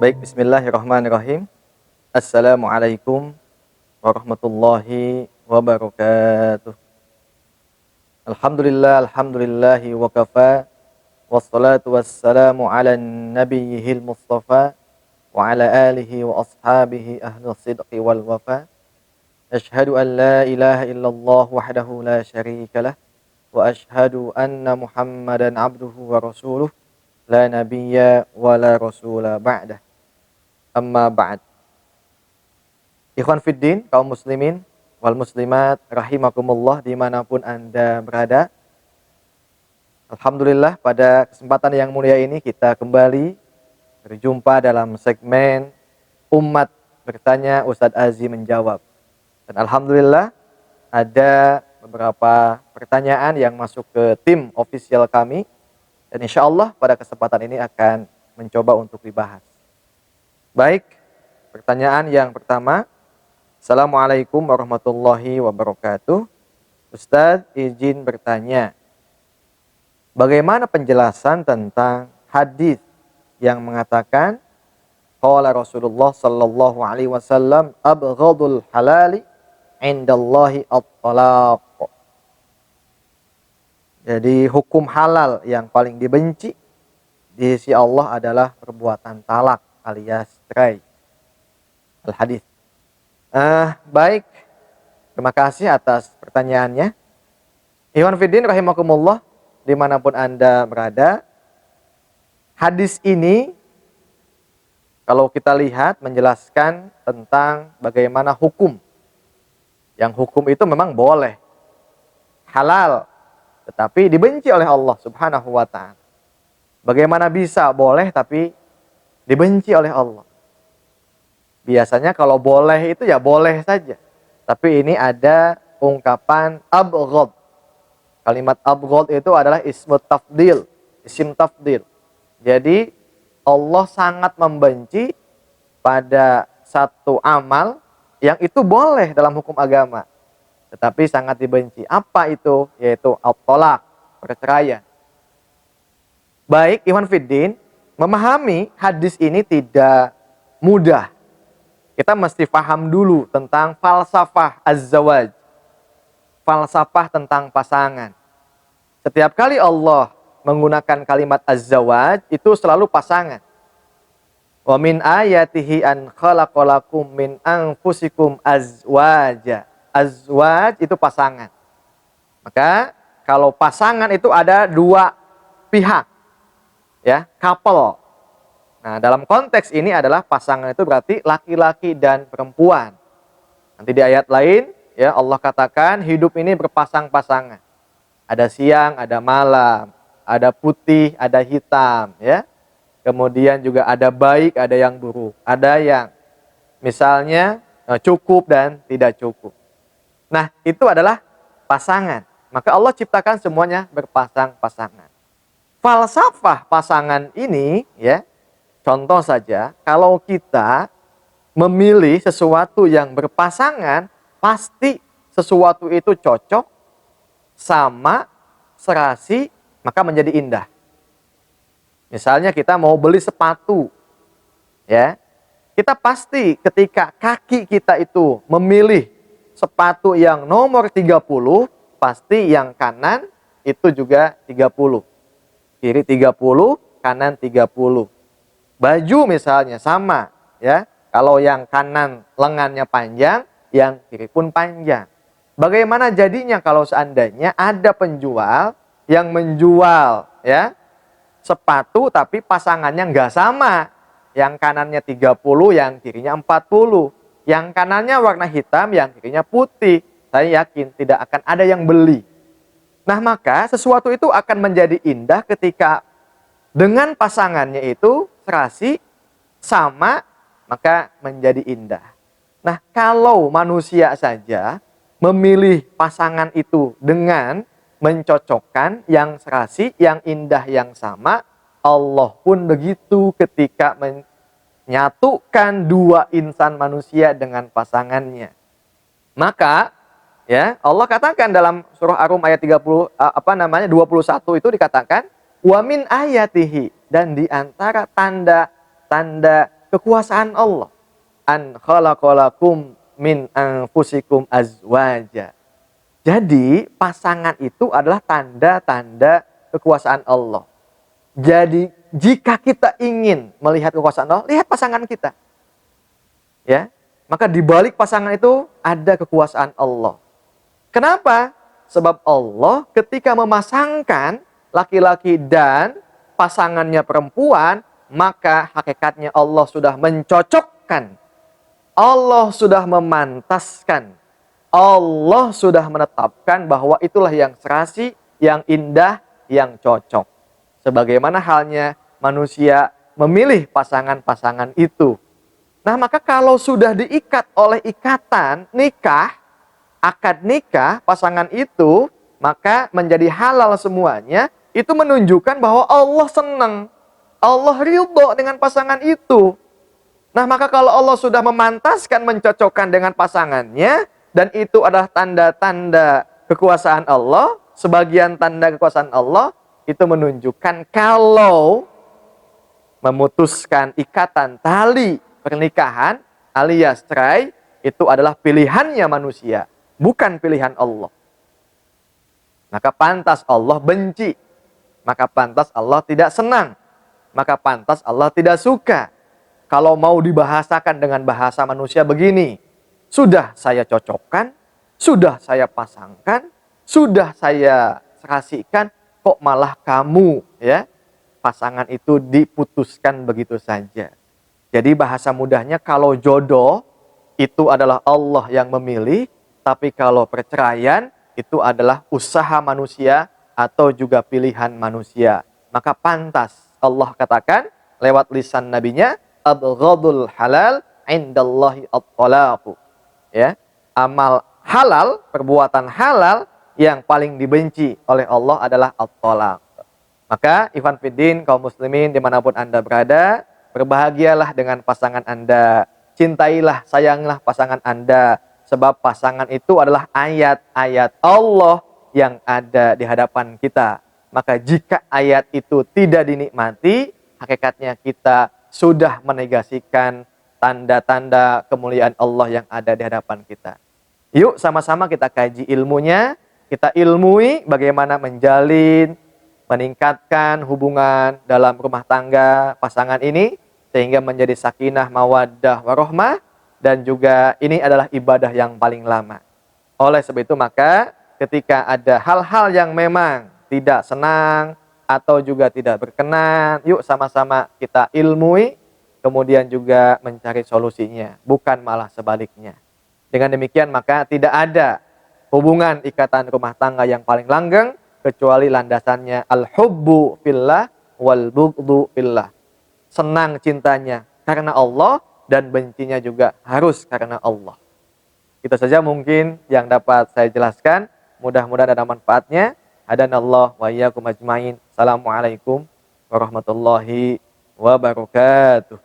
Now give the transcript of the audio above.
Baik, bismillahirrahmanirrahim. Assalamualaikum warahmatullahi wabarakatuh. Alhamdulillahi wa kafa. Wassalatu wassalamu ala nabiyyihil mustafa wa ala alihi wa ashabihi ahli sidqi wal wafa. Ashhadu an la ilaha illallah wahdahu la syarika lah wa ashhadu anna Muhammadan abduhu wa rasuluh la nabiyya wa la rasula ba'dah. Amma ba'd. Ikhwan fiddin, kaum muslimin wal muslimat rahimakumullah dimanapun Anda berada. Alhamdulillah, pada kesempatan yang mulia ini kita kembali berjumpa dalam segmen Umat Bertanya, Ustadz Azi Menjawab. Dan alhamdulillah ada beberapa pertanyaan yang masuk ke tim official kami. Dan insya Allah pada kesempatan ini akan mencoba untuk dibahas. Baik, pertanyaan yang pertama. Assalamualaikum warahmatullahi wabarakatuh. Ustadz, izin bertanya, bagaimana penjelasan tentang hadis yang mengatakan qala Rasulullah sallallahu alaihi wasallam abghadul halali indallahi at-talaq. Jadi hukum halal yang paling dibenci di sisi Allah adalah perbuatan talak alias cerai. Al-hadis. Baik. Terima kasih atas pertanyaannya. Ikhwan fiddin rahimakumullah dimanapun Anda berada. Hadis ini kalau kita lihat menjelaskan tentang bagaimana hukum. Yang hukum itu memang boleh. Halal. Tetapi dibenci oleh Allah subhanahu wa ta'ala. Bagaimana bisa boleh tapi dibenci oleh Allah? Biasanya kalau boleh itu ya boleh saja. Tapi ini ada ungkapan abghad. Kalimat abghad itu adalah ism tafdil. Jadi Allah sangat membenci pada satu amal yang itu boleh dalam hukum agama. Tetapi sangat dibenci. Apa itu? Yaitu at-talaq, perceraian. Baik, ikhwan fiddin, memahami hadis ini tidak mudah. Kita mesti paham dulu tentang falsafah az-zawaj. Falsafah tentang pasangan. Setiap kali Allah menggunakan kalimat az-zawaj, itu selalu pasangan. Wa min ayatihi an khalaqalakum min anfusikum azwaja. Azwaj itu pasangan. Maka kalau pasangan itu ada dua pihak. Ya, couple. Nah, dalam konteks ini adalah pasangan itu berarti laki-laki dan perempuan. Nanti di ayat lain, ya Allah katakan hidup ini berpasang-pasangan. Ada siang, ada malam, ada putih, ada hitam, ya. Kemudian juga ada baik, ada yang buruk. Ada yang misalnya cukup dan tidak cukup. Nah, itu adalah pasangan. Maka Allah ciptakan semuanya berpasang-pasangan. Falsafah pasangan ini, ya, contoh saja, kalau kita memilih sesuatu yang berpasangan, pasti sesuatu itu cocok, sama, serasi, maka menjadi indah. Misalnya kita mau beli sepatu, ya, kita pasti ketika kaki kita itu memilih sepatu yang nomor 30, pasti yang kanan itu juga 30. Kiri 30, kanan 30. Baju misalnya sama, ya. Kalau yang kanan lengannya panjang, yang kiri pun panjang. Bagaimana jadinya kalau seandainya ada penjual yang menjual, ya, sepatu tapi pasangannya nggak sama. Yang kanannya 30, yang kirinya 40. Yang kanannya warna hitam, yang kirinya putih. Saya yakin tidak akan ada yang beli. Nah, maka sesuatu itu akan menjadi indah ketika dengan pasangannya itu serasi, sama, maka menjadi indah. Nah, kalau manusia saja memilih pasangan itu dengan mencocokkan yang serasi, yang indah, yang sama, Allah pun begitu ketika menyatukan dua insan manusia dengan pasangannya. Maka ya, Allah katakan dalam surah Ar-Rum ayat 21 itu dikatakan wa min ayatihi, dan di antara tanda-tanda kekuasaan Allah. An khalaqalakum min anfusikum azwaja. Jadi pasangan itu adalah tanda-tanda kekuasaan Allah. Jadi jika kita ingin melihat kekuasaan Allah, lihat pasangan kita. Ya, maka di balik pasangan itu ada kekuasaan Allah. Kenapa? Sebab Allah ketika memasangkan laki-laki dan pasangannya perempuan, maka hakikatnya Allah sudah mencocokkan. Allah sudah memantaskan. Allah sudah menetapkan bahwa itulah yang serasi, yang indah, yang cocok. Sebagaimana halnya manusia memilih pasangan-pasangan itu. Nah, maka kalau sudah diikat oleh ikatan nikah, akad nikah pasangan itu, maka menjadi halal semuanya. Itu menunjukkan bahwa Allah senang. Allah ridho dengan pasangan itu. Nah, maka kalau Allah sudah memantaskan, mencocokkan dengan pasangannya, dan itu adalah tanda-tanda kekuasaan Allah, sebagian tanda kekuasaan Allah, itu menunjukkan kalau memutuskan ikatan tali pernikahan alias cerai, itu adalah pilihannya manusia, bukan pilihan Allah. Maka pantas Allah benci, maka pantas Allah tidak senang, maka pantas Allah tidak suka. Kalau mau dibahasakan dengan bahasa manusia begini, sudah saya cocokkan, sudah saya pasangkan, sudah saya serasikan, kok malah kamu ya pasangan itu diputuskan begitu saja. Jadi bahasa mudahnya kalau jodoh itu adalah Allah yang memilih, tapi kalau perceraian itu adalah usaha manusia atau juga pilihan manusia. Maka pantas Allah katakan lewat lisan nabinya, abghadul halal indallahi at-talaqu. Ya, amal halal, perbuatan halal yang paling dibenci oleh Allah adalah at-talaq. Maka Ikhwan Fiddin, kaum muslimin dimanapun Anda berada, berbahagialah dengan pasangan Anda. Cintailah, sayanglah pasangan Anda. Sebab pasangan itu adalah ayat-ayat Allah yang ada di hadapan kita. Maka jika ayat itu tidak dinikmati, hakikatnya kita sudah menegasikan tanda-tanda kemuliaan Allah yang ada di hadapan kita. Yuk sama-sama kita kaji ilmunya, kita ilmui bagaimana menjalin, meningkatkan hubungan dalam rumah tangga pasangan ini, sehingga menjadi sakinah, mawaddah, warahmah, dan juga ini adalah ibadah yang paling lama. Oleh sebab itu maka ketika ada hal-hal yang memang tidak senang, atau juga tidak berkenan, yuk sama-sama kita ilmui, kemudian juga mencari solusinya, bukan malah sebaliknya. Dengan demikian maka tidak ada hubungan ikatan rumah tangga yang paling langgeng, kecuali landasannya al-hubbu fillah wal bughdu fillah. Senang cintanya karena Allah, dan bencinya juga harus karena Allah. Itu saja mungkin yang dapat saya jelaskan, mudah-mudahan ada manfaatnya. Hadanallah wa iyyakum ajmain. Assalamualaikum warahmatullahi wabarakatuh.